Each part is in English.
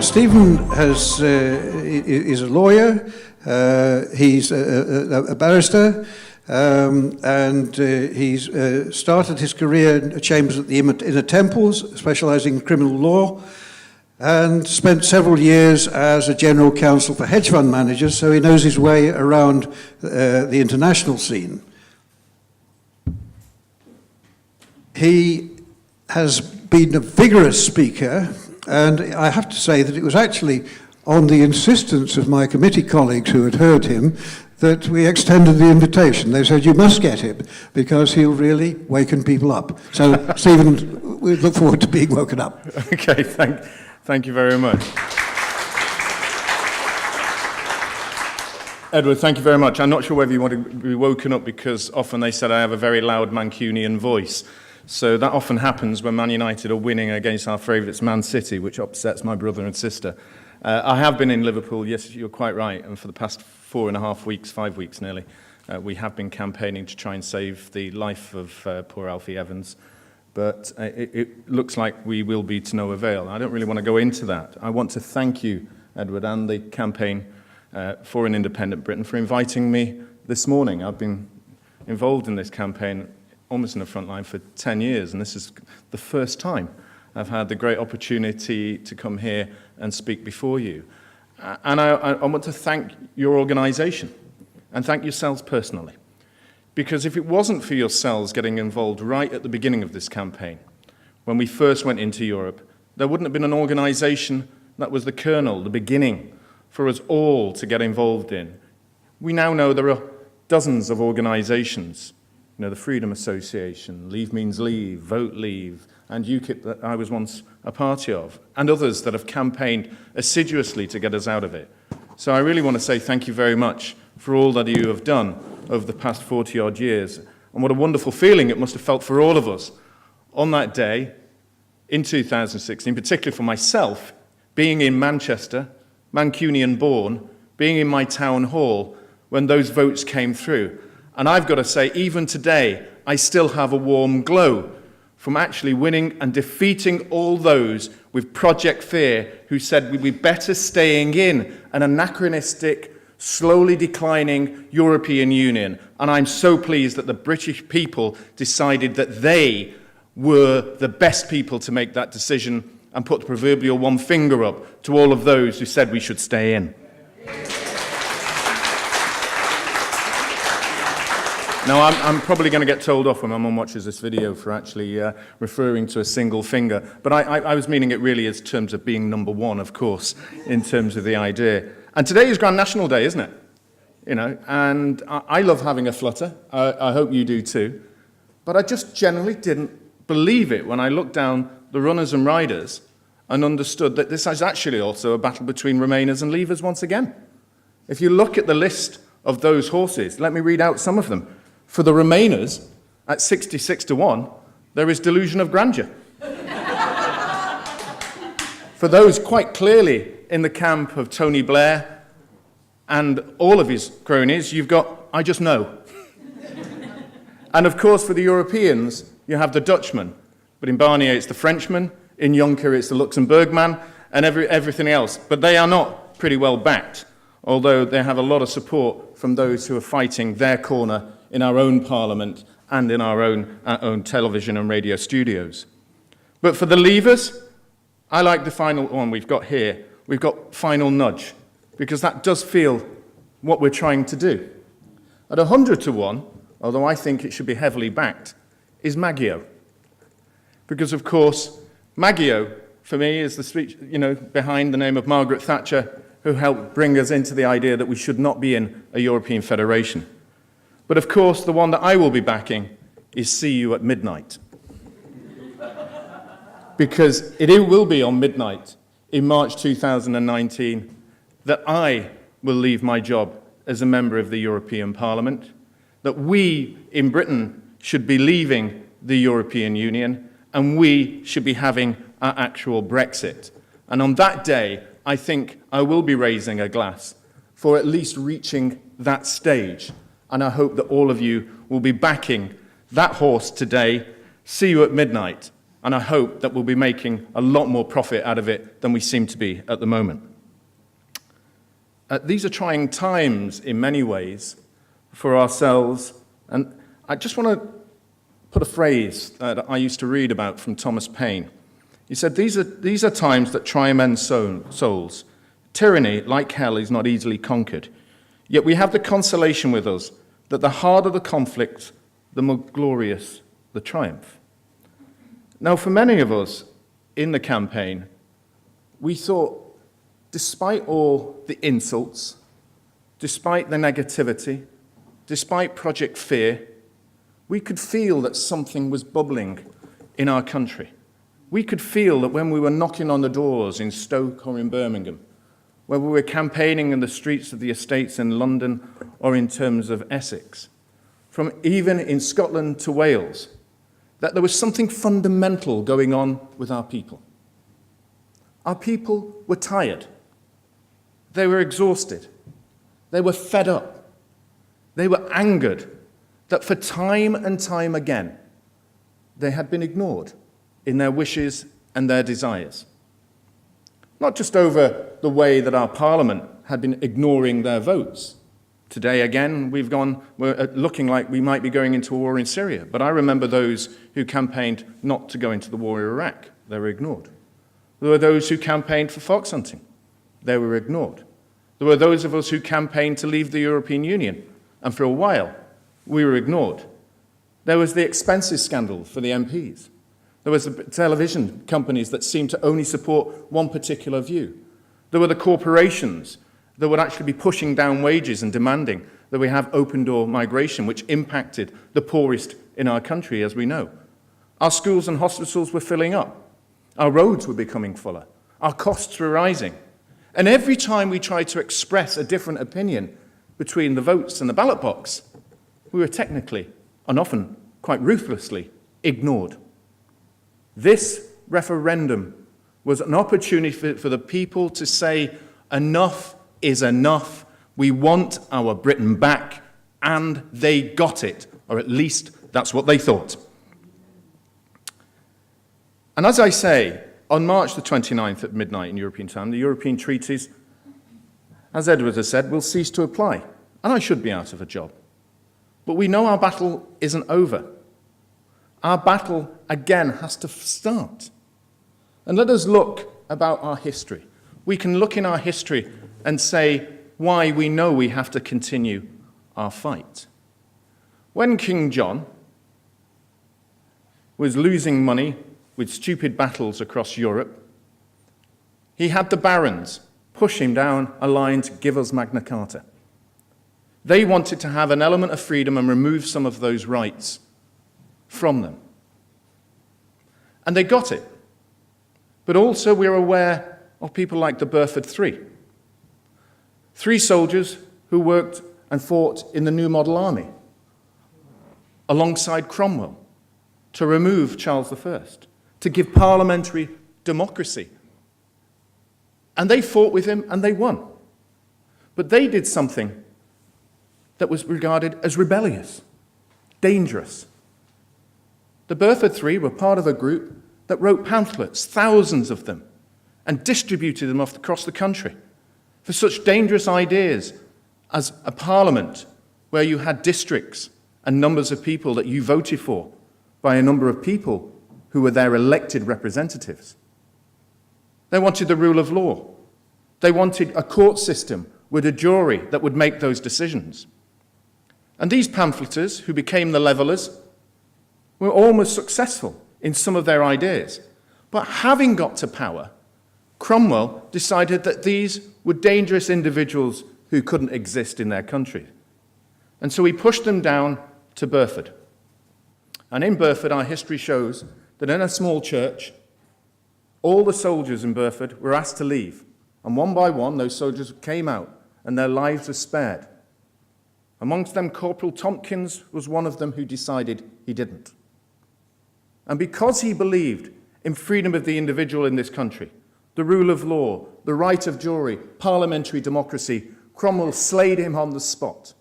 Stephen is a lawyer, he's a barrister, and he's started his career in chambers at the Inner Temples, specialising in criminal law, and spent several years as a general counsel for hedge fund managers, so he knows his way around the international scene. He has been a vigorous speaker, and I have to say that it was actually on the insistence of my committee colleagues who had heard him that we extended the invitation. They said, you must get him, because he'll really waken people up. So, Stephen, we look forward to being woken up. Okay, thank you very much. Edward, thank you very much. I'm not sure whether you want to be woken up, because often they said I have a very loud Mancunian voice. So that often happens when Man United are winning against our favourites Man City, which upsets my brother and sister. I have been in Liverpool, yes, you're quite right, and for the past 4.5 weeks, 5 weeks nearly, we have been campaigning to try and save the life of poor Alfie Evans. But it looks like we will be to no avail. I don't really want to go into that. I want to thank you, Edward, and the campaign for an Independent Britain for inviting me this morning. I've been involved in this campaign almost in the front line for 10 years, and this is the first time I've had the great opportunity to come here and speak before you. And I want to thank your organisation and thank yourselves personally, because if it wasn't for yourselves getting involved right at the beginning of this campaign, when we first went into Europe, there wouldn't have been an organisation that was the kernel, the beginning, for us all to get involved in. We now know there are dozens of organisations, you know, the Freedom Association, Leave Means Leave, Vote Leave, and UKIP that I was once a party of, and others that have campaigned assiduously to get us out of it. So I really want to say thank you very much for all that you have done over the past 40-odd years, and what a wonderful feeling it must have felt for all of us on that day in 2016, particularly for myself, being in Manchester, Mancunian born, being in my town hall when those votes came through. And I've got to say, even today, I still have a warm glow from actually winning and defeating all those with Project Fear who said we'd be better staying in an anachronistic, slowly declining European Union. And I'm so pleased that the British people decided that they were the best people to make that decision and put the proverbial one finger up to all of those who said we should stay in. Now, I'm probably going to get told off when my mum watches this video for actually referring to a single finger, but I was meaning it really in terms of being number one, of course, in terms of the idea. And today is Grand National Day, isn't it? You know, and I love having a flutter. I hope you do too. But I just generally didn't believe it when I looked down the runners and riders and understood that this is actually also a battle between Remainers and Leavers once again. If you look at the list of those horses, let me read out some of them. For the Remainers, at 66-1, there is Delusion of Grandeur. For those quite clearly in the camp of Tony Blair and all of his cronies, you've got I Just Know. And of course, for the Europeans, you have the Dutchman. But in Barnier, it's the Frenchman. In Juncker, it's the Luxembourg man, and everything else. But they are not pretty well backed, although they have a lot of support from those who are fighting their corner in our own parliament and in our own television and radio studios. But for the Leavers, I like the final one we've got here. We've got Final Nudge, because that does feel what we're trying to do. At 100-1, although I think it should be heavily backed, is Maggio. Because, of course, Maggio, for me, is the speech, you know, behind the name of Margaret Thatcher, who helped bring us into the idea that we should not be in a European Federation. But of course, the one that I will be backing is See You at Midnight. Because it will be on midnight in March 2019 that I will leave my job as a member of the European Parliament, that we in Britain should be leaving the European Union, and we should be having our actual Brexit. And on that day, I think I will be raising a glass for at least reaching that stage. And I hope that all of you will be backing that horse today. See you at midnight. And I hope that we'll be making a lot more profit out of it than we seem to be at the moment. These are trying times in many ways for ourselves. And I just want to put a phrase that I used to read about from Thomas Paine. He said, these are times that try men's souls. Tyranny, like hell, is not easily conquered. Yet we have the consolation with us that the harder the conflict, the more glorious the triumph. Now, for many of us in the campaign, we thought, despite all the insults, despite the negativity, despite Project Fear, we could feel that something was bubbling in our country. We could feel that when we were knocking on the doors in Stoke or in Birmingham, when we were campaigning in the streets of the estates in London or in terms of Essex, from even in Scotland to Wales, that there was something fundamental going on with our people. Our people were tired. They were exhausted. They were fed up. They were angered that for time and time again, they had been ignored in their wishes and their desires. Not just over the way that our Parliament had been ignoring their votes. Today, again, we're looking like we might be going into a war in Syria. But I remember those who campaigned not to go into the war in Iraq. They were ignored. There were those who campaigned for fox hunting. They were ignored. There were those of us who campaigned to leave the European Union. And for a while, we were ignored. There was the expenses scandal for the MPs. There was the television companies that seemed to only support one particular view. There were the corporations that would actually be pushing down wages and demanding that we have open-door migration, which impacted the poorest in our country, as we know. Our schools and hospitals were filling up. Our roads were becoming fuller. Our costs were rising. And every time we tried to express a different opinion between the votes and the ballot box, we were technically, and often quite ruthlessly, ignored. This referendum was an opportunity for the people to say, enough is enough. We want our Britain back, and they got it, or at least that's what they thought. And as I say, on March the 29th at midnight in European time, the European treaties, as Edward has said, will cease to apply, and I should be out of a job. But we know our battle isn't over. Our battle, again, has to start. And let us look about our history. We can look in our history and say why we know we have to continue our fight. When King John was losing money with stupid battles across Europe, he had the barons push him down a line to give us Magna Carta. They wanted to have an element of freedom and remove some of those rights from them. And they got it. But also we're aware of people like the Burford Three. Three soldiers who worked and fought in the New Model Army alongside Cromwell to remove Charles I, to give parliamentary democracy. And they fought with him and they won. But they did something that was regarded as rebellious, dangerous. The Burford Three were part of a group that wrote pamphlets, thousands of them, and distributed them across the country for such dangerous ideas as a parliament where you had districts and numbers of people that you voted for by a number of people who were their elected representatives. They wanted the rule of law. They wanted a court system with a jury that would make those decisions. And these pamphleters, who became the Levellers, were almost successful in some of their ideas. But having got to power, Cromwell decided that these were dangerous individuals who couldn't exist in their country. And so he pushed them down to Burford. And in Burford, our history shows that in a small church, all the soldiers in Burford were asked to leave. And one by one, those soldiers came out, and their lives were spared. Amongst them, Corporal Tompkins was one of them who decided he didn't. And because he believed in freedom of the individual in this country, the rule of law, the right of jury, parliamentary democracy, Cromwell slayed him on the spot.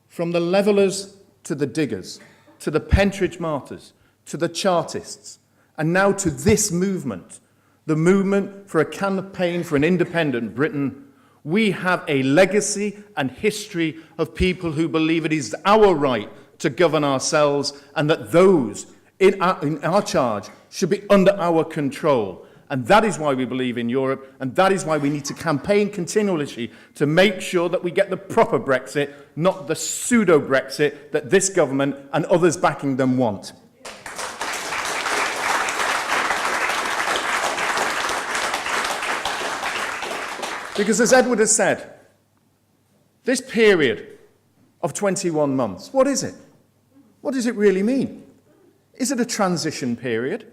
From the Levellers to the Diggers, to the Pentridge Martyrs, to the Chartists, and now to this movement, the movement for a campaign for an independent Britain, we have a legacy and history of people who believe it is our right to govern ourselves and that those in our charge should be under our control. And that is why we believe in Europe, and that is why we need to campaign continuously to make sure that we get the proper Brexit, not the pseudo-Brexit that this government and others backing them want. Because as Edward has said, this period of 21 months, what is it? What does it really mean? Is it a transition period?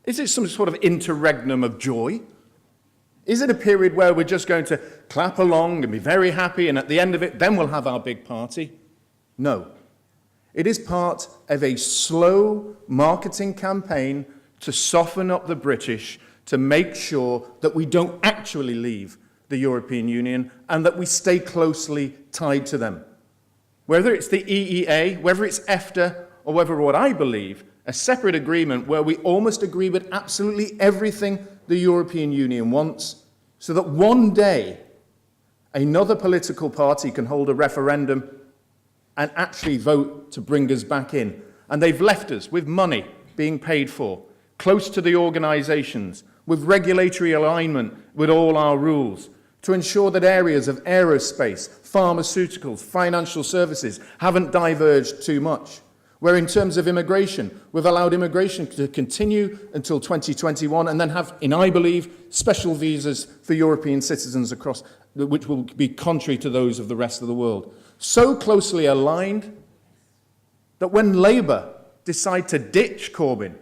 Is it some sort of interregnum of joy? Is it a period where we're just going to clap along and be very happy and at the end of it, then we'll have our big party? No. It is part of a slow marketing campaign to soften up the British, to make sure that we don't actually leave the European Union and that we stay closely tied to them. Whether it's the EEA, whether it's EFTA, or whether what I believe, a separate agreement where we almost agree with absolutely everything the European Union wants, so that one day another political party can hold a referendum and actually vote to bring us back in. And they've left us with money being paid for, close to the organisations, with regulatory alignment with all our rules, to ensure that areas of aerospace, pharmaceuticals, financial services haven't diverged too much. Where in terms of immigration, we've allowed immigration to continue until 2021 and then have, I believe, special visas for European citizens across, which will be contrary to those of the rest of the world. So closely aligned that when Labour decide to ditch Corbyn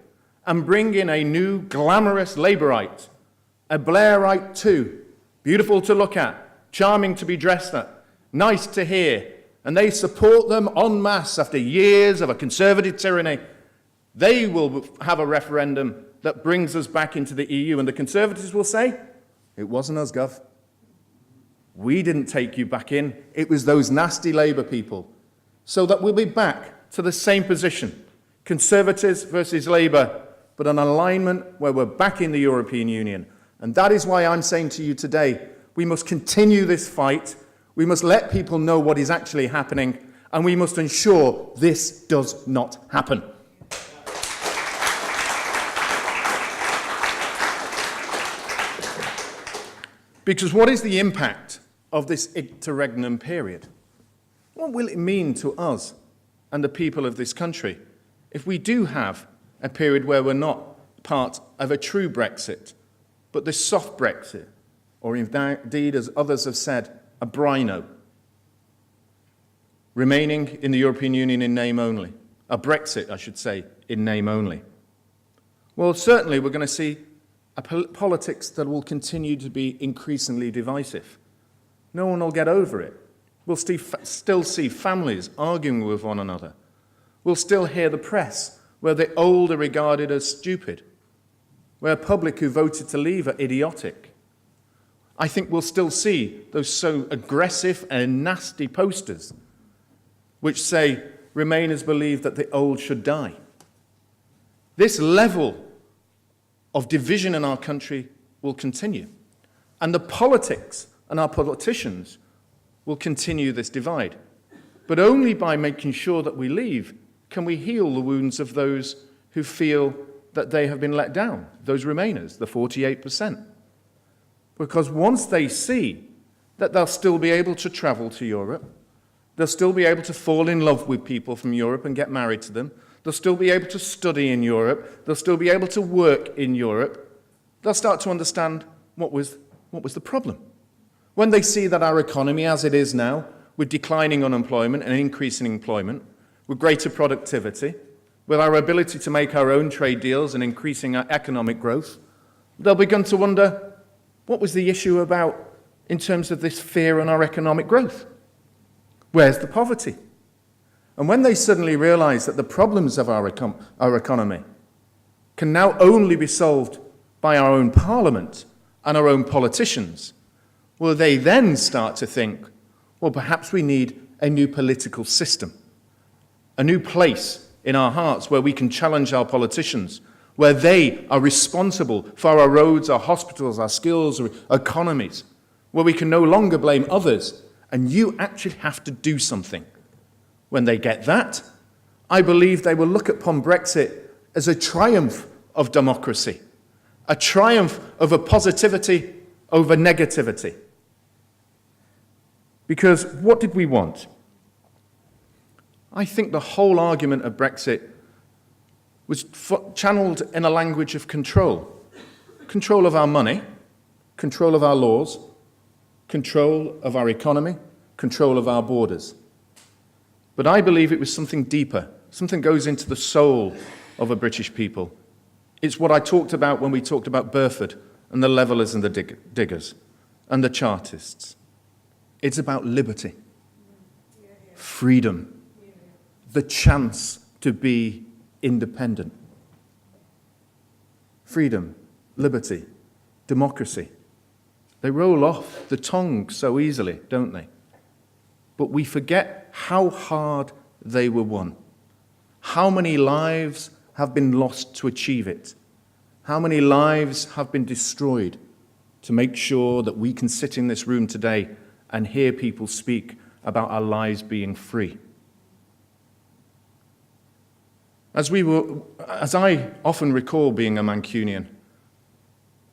and bring in a new glamorous Labourite, a Blairite too, beautiful to look at, charming to be dressed at, nice to hear, and they support them en masse after years of a Conservative tyranny, they will have a referendum that brings us back into the EU, and the Conservatives will say, it wasn't us, Gov. We didn't take you back in. It was those nasty Labour people. So that we'll be back to the same position, Conservatives versus Labour, but an alignment where we're back in the European Union. And that is why I'm saying to you today, we must continue this fight. We must let people know what is actually happening, and we must ensure this does not happen. Because what is the impact of this interregnum period? What will it mean to us and the people of this country if we do have a period where we're not part of a true Brexit, but this soft Brexit, or indeed, as others have said, a brino, remaining in the European Union in name only, a Brexit, I should say, in name only? Well, certainly we're going to see a politics that will continue to be increasingly divisive. No one will get over it. We'll still see families arguing with one another. We'll still hear the press where the old are regarded as stupid, where public who voted to leave are idiotic. I think we'll still see those so aggressive and nasty posters which say Remainers believe that the old should die. This level of division in our country will continue, and the politics and our politicians will continue this divide. But only by making sure that we leave can we heal the wounds of those who feel that they have been let down, those Remainers, the 48%. Because once they see that they'll still be able to travel to Europe, they'll still be able to fall in love with people from Europe and get married to them, they'll still be able to study in Europe, they'll still be able to work in Europe, they'll start to understand what was the problem. When they see that our economy as it is now, with declining unemployment and increasing employment, with greater productivity, with our ability to make our own trade deals and increasing our economic growth, they'll begin to wonder, what was the issue about in terms of this fear on our economic growth? Where's the poverty? And when they suddenly realize that the problems of our economy can now only be solved by our own parliament and our own politicians, will they then start to think, well, perhaps we need a new political system, a new place in our hearts where we can challenge our politicians, where they are responsible for our roads, our hospitals, our skills, our economies, where we can no longer blame others, and you actually have to do something. When they get that, I believe they will look upon Brexit as a triumph of democracy, a triumph over positivity over negativity. Because what did we want? I think the whole argument of Brexit was channeled in a language of control. Control of our money, control of our laws, control of our economy, control of our borders. But I believe it was something deeper, something goes into the soul of a British people. It's what I talked about when we talked about Burford and the Levellers and the Diggers and the Chartists. It's about liberty, freedom, the chance to be independent. Freedom, liberty, democracy. They roll off the tongue so easily, don't they? But we forget how hard they were won. How many lives have been lost to achieve it? How many lives have been destroyed to make sure that we can sit in this room today and hear people speak about our lives being free? As I often recall being a Mancunian,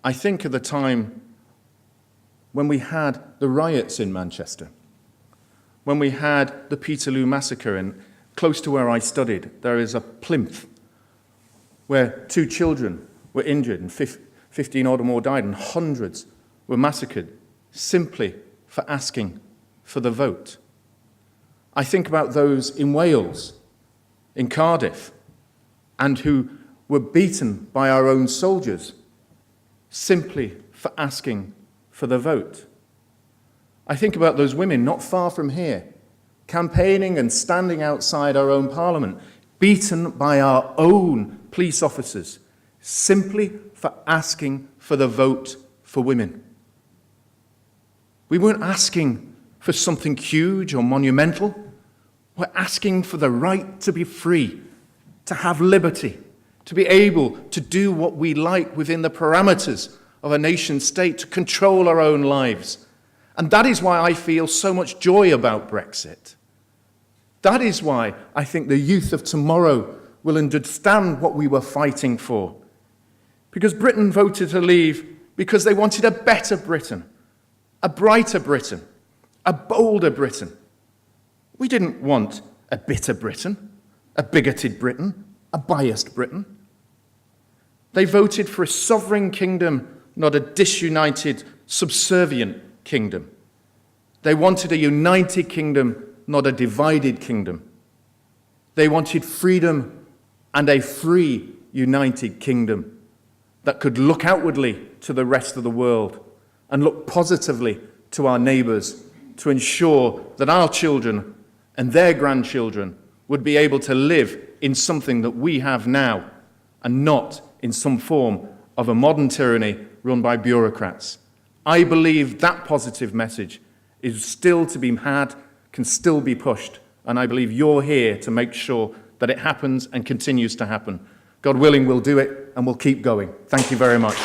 I think of the time when we had the riots in Manchester, when we had the Peterloo massacre, and close to where I studied, there is a plinth where 2 children were injured and 15 odd or more died, and hundreds were massacred simply for asking for the vote. I think about those in Wales, in Cardiff, and who were beaten by our own soldiers simply for asking for the vote. I think about those women not far from here, campaigning and standing outside our own parliament, beaten by our own police officers, simply for asking for the vote for women. We weren't asking for something huge or monumental. We're asking for the right to be free, to have liberty, to be able to do what we like within the parameters of a nation state, to control our own lives. And that is why I feel so much joy about Brexit. That is why I think the youth of tomorrow will understand what we were fighting for. Because Britain voted to leave because they wanted a better Britain, a brighter Britain, a bolder Britain. We didn't want a bitter Britain, a bigoted Britain, a biased Britain. They voted for a sovereign kingdom, not a disunited, subservient kingdom. They wanted a united kingdom, not a divided kingdom. They wanted freedom and a free, united kingdom that could look outwardly to the rest of the world and look positively to our neighbours to ensure that our children and their grandchildren would be able to live in something that we have now and not in some form of a modern tyranny run by bureaucrats. I believe that positive message is still to be had, can still be pushed, and I believe you're here to make sure that it happens and continues to happen. God willing, we'll do it and we'll keep going. Thank you very much.